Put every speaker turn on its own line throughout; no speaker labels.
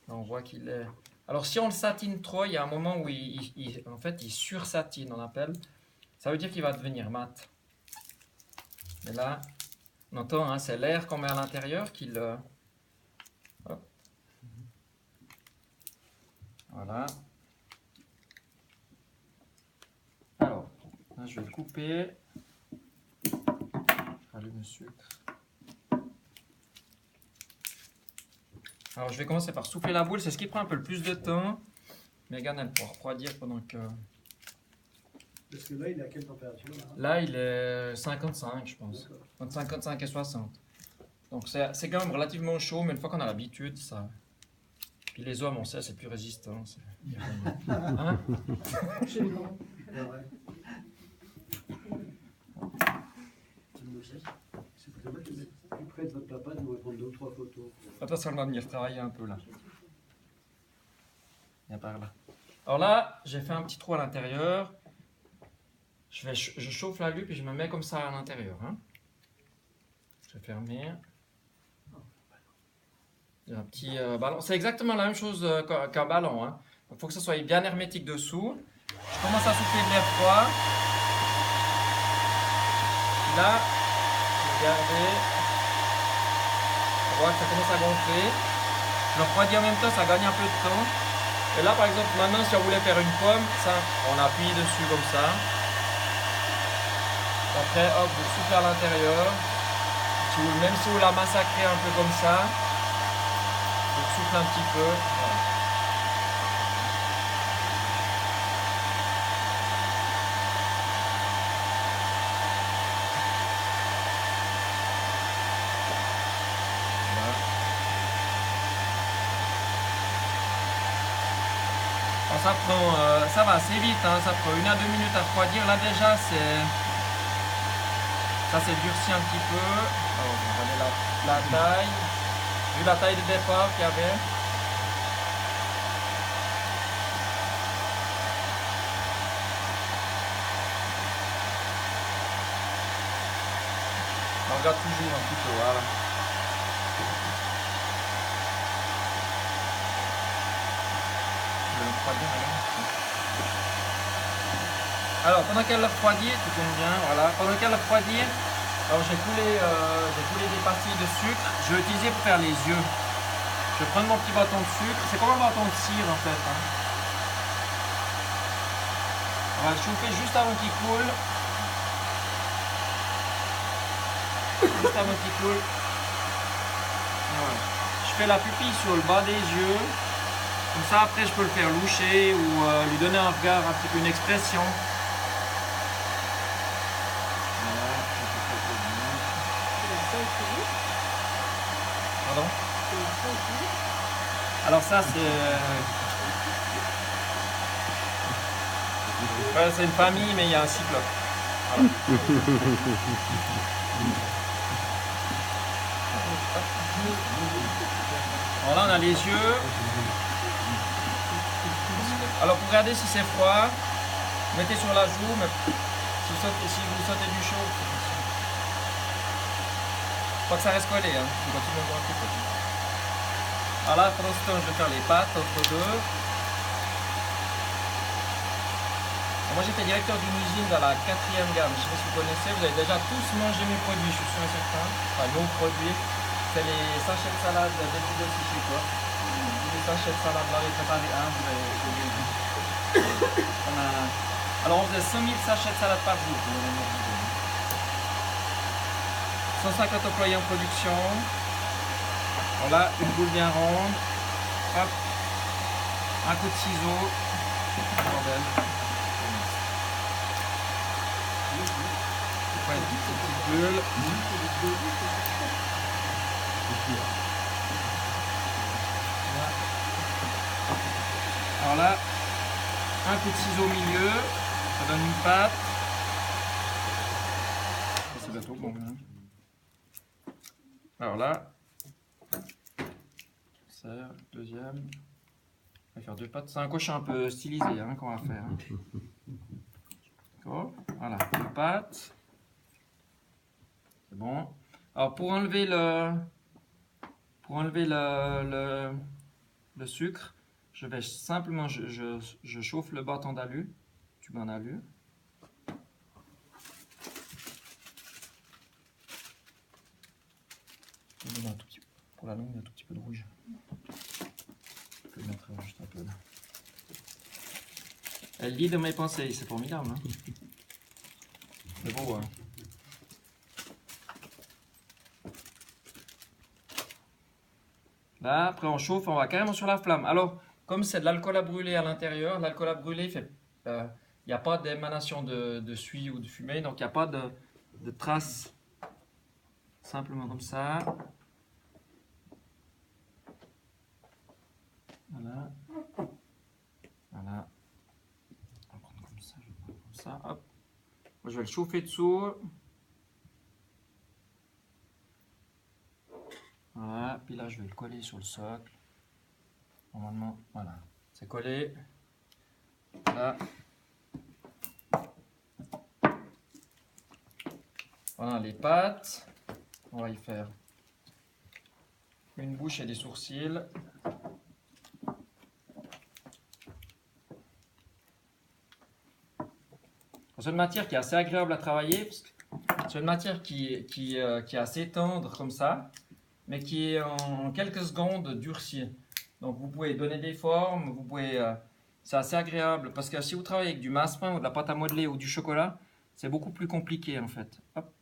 Là, on voit qu'il est... Alors, si on le satine trop, il y a un moment où en fait, il sursatine, on appelle. Ça veut dire qu'il va devenir mat. Mais là, on entend, hein, c'est l'air qu'on met à l'intérieur qui le... Hop. Voilà. Alors, là, je vais le couper. Allume le sucre. Alors, je vais commencer par souffler la boule. C'est ce qui prend un peu le plus de temps. Megan, elle pourra refroidir pendant que...
Parce que là, il est à quelle température là?
Là, il est 55, je pense. Entre 55 et 60. Donc, c'est quand même relativement chaud, mais une fois qu'on a l'habitude, ça... Puis les hommes, on sait, c'est plus résistant. Hein?
C'est vrai. C'est plus près de votre papa de nous répondre 2 ou 3 photos.
Attention, on va venir travailler un peu là. Viens par là. Alors là, j'ai fait un petit trou à l'intérieur. Je chauffe la lupe et je me mets comme ça à l'intérieur. Hein. Je vais fermer. Il y a un petit ballon. C'est exactement la même chose qu'un ballon. Hein. Il faut que ça soit bien hermétique dessous. Je commence à souffler de l'air froid. Là, regardez. On voit que ça commence à gonfler. Je le refroidis en même temps, ça gagne un peu de temps. Et là, par exemple, maintenant, si on voulait faire une pomme, ça, on appuie dessus comme ça. Après, hop, vous soufflez à l'intérieur. Même si vous la massacrez un peu comme ça, vous soufflez un petit peu. Voilà. Voilà. Alors, ça va assez vite, hein, ça prend 1 à 2 minutes à refroidir. Là déjà, ça s'est durci un petit peu. Alors, on va regarder la taille. Vu la taille de départ qu'il y avait. On regarde toujours un petit peu, voilà. Je vais le refroidir, alors, pendant qu'elle refroidit, tu tournes bien, voilà. Pendant qu'elle refroidit, alors j'ai coulé des pastilles de sucre. Je vais utiliser pour faire les yeux. Je vais prendre mon petit bâton de sucre. C'est comme un bâton de cire en fait. Hein. On va le chauffer juste avant qu'il coule. Juste avant qu'il coule. Voilà. Je fais la pupille sur le bas des yeux. Comme ça, après, je peux le faire loucher ou lui donner un regard, un petit peu une expression. Pardon? Alors ça c'est une famille mais il y a un cyclope. Voilà. Alors là on a les yeux. Alors pour regarder si c'est froid, mettez sur la joue, mais si vous sautez du chaud, pas que ça reste collé, hein. Je continue encore un petit peu. Alors là, pendant ce temps, je vais faire les pâtes entre deux. Moi, j'étais directeur d'une usine dans la 4e gamme. Je ne sais pas si vous connaissez, vous avez déjà tous mangé mes produits, je suis sûr et certain. Enfin, nos produits. C'est les sachets de salade des plus aussi chez toi. Les sachets de salade, là, les préparés. Hein, vous avez alors, on faisait 5000 sachets de salade par jour. 150 employés en production. Voilà, une boule bien ronde. Hop. Un coup de ciseau. Bordel. Ouais, une petite bulle. Alors là, un coup de ciseau au milieu. Ça donne une pâte. C'est bientôt bon. Hein. Alors là, serre, deuxième. On va faire 2 pâtes. C'est un cochon un peu stylisé hein, qu'on va faire. Hein. D'accord. Voilà, 2 pâtes. C'est bon. Alors pour enlever le le sucre, je vais simplement, je chauffe le bâton d'alu, tube en alu. Pour la longue, il y a un tout petit peu de rouge. Je peux le mettre juste un peu là. Elle lit de mes pensées, c'est formidable. Hein? C'est beau, hein? Là, après on chauffe, on va carrément sur la flamme. Alors, comme c'est de l'alcool à brûler à l'intérieur, l'alcool à brûler, il n'y a pas d'émanation de suie ou de fumée, donc il n'y a pas de traces. Simplement comme ça. Voilà. Voilà. On va prendre comme ça, je vais prendre comme ça. Hop. Moi, je vais le chauffer dessous. Voilà, puis là je vais le coller sur le socle. Normalement, voilà, c'est collé. Là. Voilà les pattes. On va y faire une bouche et des sourcils. C'est une matière qui est assez agréable à travailler. Parce que c'est une matière qui est assez tendre comme ça, mais qui est en quelques secondes durcie. Donc vous pouvez donner des formes, vous pouvez, c'est assez agréable parce que si vous travaillez avec du massepain ou de la pâte à modeler ou du chocolat, c'est beaucoup plus compliqué en fait. Hop.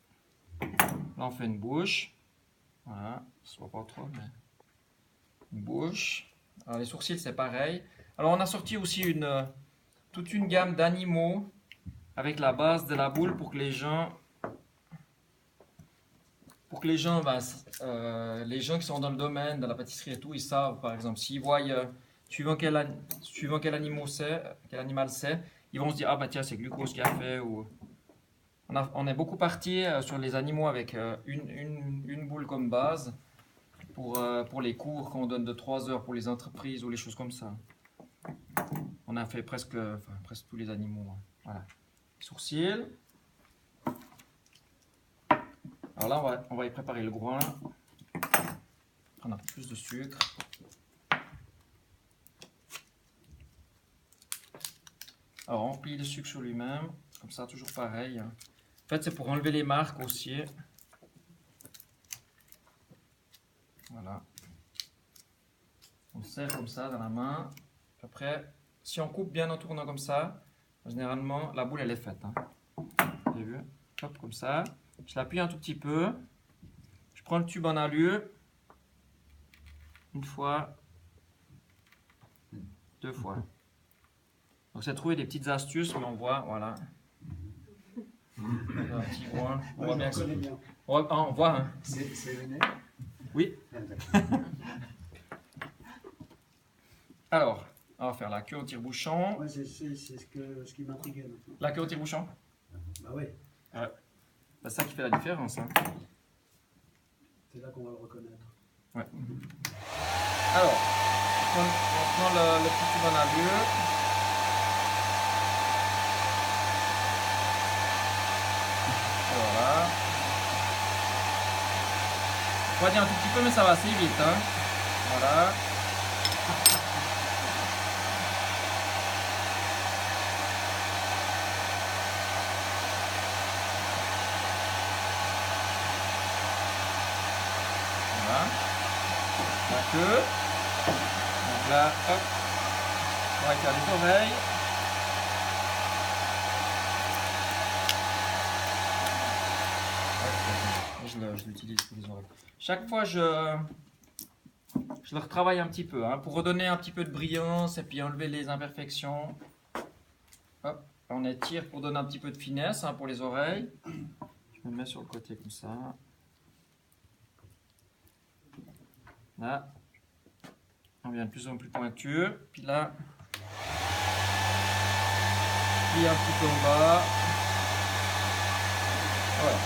Là on fait une bouche, voilà, ça se voit pas trop, mais une bouche. Alors les sourcils c'est pareil. Alors on a sorti aussi toute une gamme d'animaux avec la base de la boule pour que les gens les gens qui sont dans le domaine, dans la pâtisserie et tout, ils savent, par exemple, s'ils voient, suivant quel animal c'est, ils vont se dire, ah bah tiens, c'est Glucose qui a fait, ou... On est beaucoup parti sur les animaux avec une boule comme base, pour les cours qu'on donne de 3 heures pour les entreprises ou les choses comme ça. On a fait presque tous les animaux. Hein. Voilà. Sourcils. Alors là, on va y préparer le groin. Prendre un peu plus de sucre. Alors, on plie le sucre sur lui-même. Comme ça, toujours pareil. En fait, c'est pour enlever les marques aussi. Voilà. On serre comme ça dans la main. Après, si on coupe bien en tournant comme ça, généralement, la boule, elle est faite. Hein. Vous avez vu? Hop, comme ça. Je l'appuie un tout petit peu. Je prends le tube en alu. Une fois. 2 fois. Donc, c'est trouver des petites astuces, mais on voit, voilà. Un petit groin. On voit bien. On voit. Hein.
C'est le nez?
Oui. Alors, on va faire la queue au tire-bouchon.
Ouais, c'est ce qui m'intriguait maintenant.
La queue au tire-bouchon.
Bah oui.
Ouais. C'est ça qui fait la différence. Hein.
C'est là qu'on va le reconnaître.
Ouais. Alors, on prend le petit tube en alu. Voilà. On va dire un tout petit peu, mais ça va assez vite. Hein. Voilà. La queue. Donc là, hop, on va faire les oreilles. Je l'utilise pour les oreilles. Chaque fois, je le retravaille un petit peu hein, pour redonner un petit peu de brillance et puis enlever les imperfections. Hop, on étire pour donner un petit peu de finesse hein, pour les oreilles. Je me mets sur le côté comme ça. Là, on vient de plus en plus pointu. Puis là, puis un petit peu en bas. Voilà.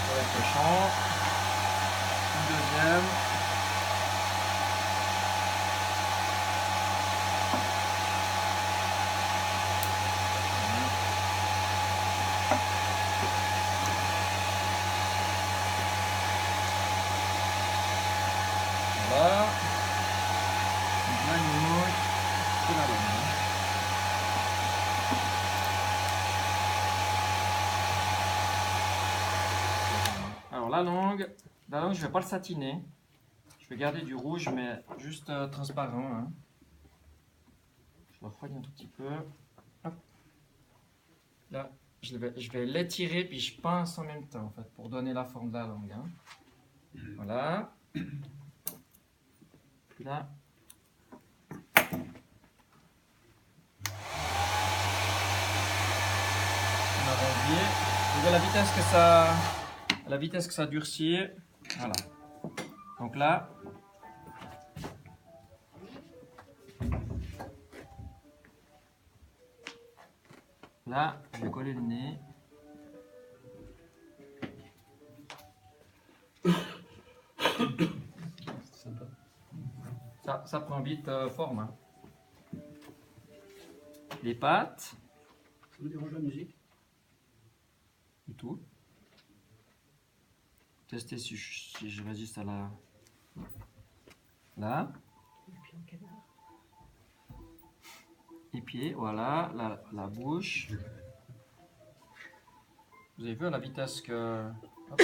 Ça va être le champ. Une deuxième. Voilà. la langue, je ne vais pas le satiner. Je vais garder du rouge, mais juste transparent. Hein. Je le refroidis un tout petit peu. Hop. Là, je vais l'étirer, puis je pince en même temps, en fait, pour donner la forme de la langue. Hein. Voilà. Puis là. On a rendu. Vous voyez la vitesse que ça durcit. Voilà. Donc là. Là, je vais coller le nez. Ça prend vite forme. Hein. Les pattes.
Ça vous dérange la musique?
Du tout. Tester si je résiste à la... Là. Les pieds, voilà. La bouche. Vous avez vu à la vitesse que... Hop.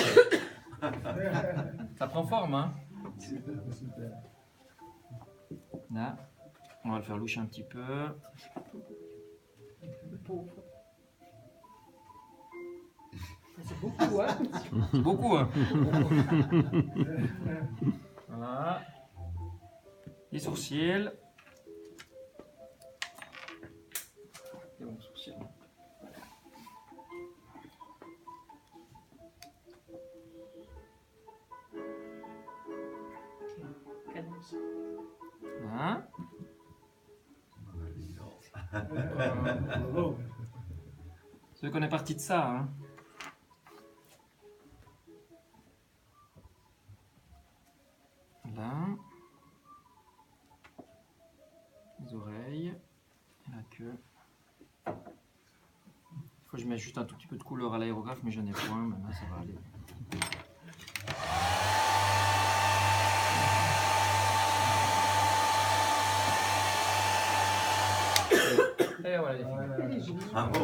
Ça prend forme, hein? Là. On va le faire loucher un petit peu.
C'est beaucoup, hein?
C'est beaucoup, hein? Voilà. Les sourcils. Et bon, sourcils. Voilà. Ceux qu'on est parti de ça, hein. Là. Les oreilles. Et la queue. Il faut que je mette juste un tout petit peu de couleur à l'aérographe, mais je n'en ai point, maintenant ça va aller. Et voilà les filles.
Elle est jolie.
Bravo.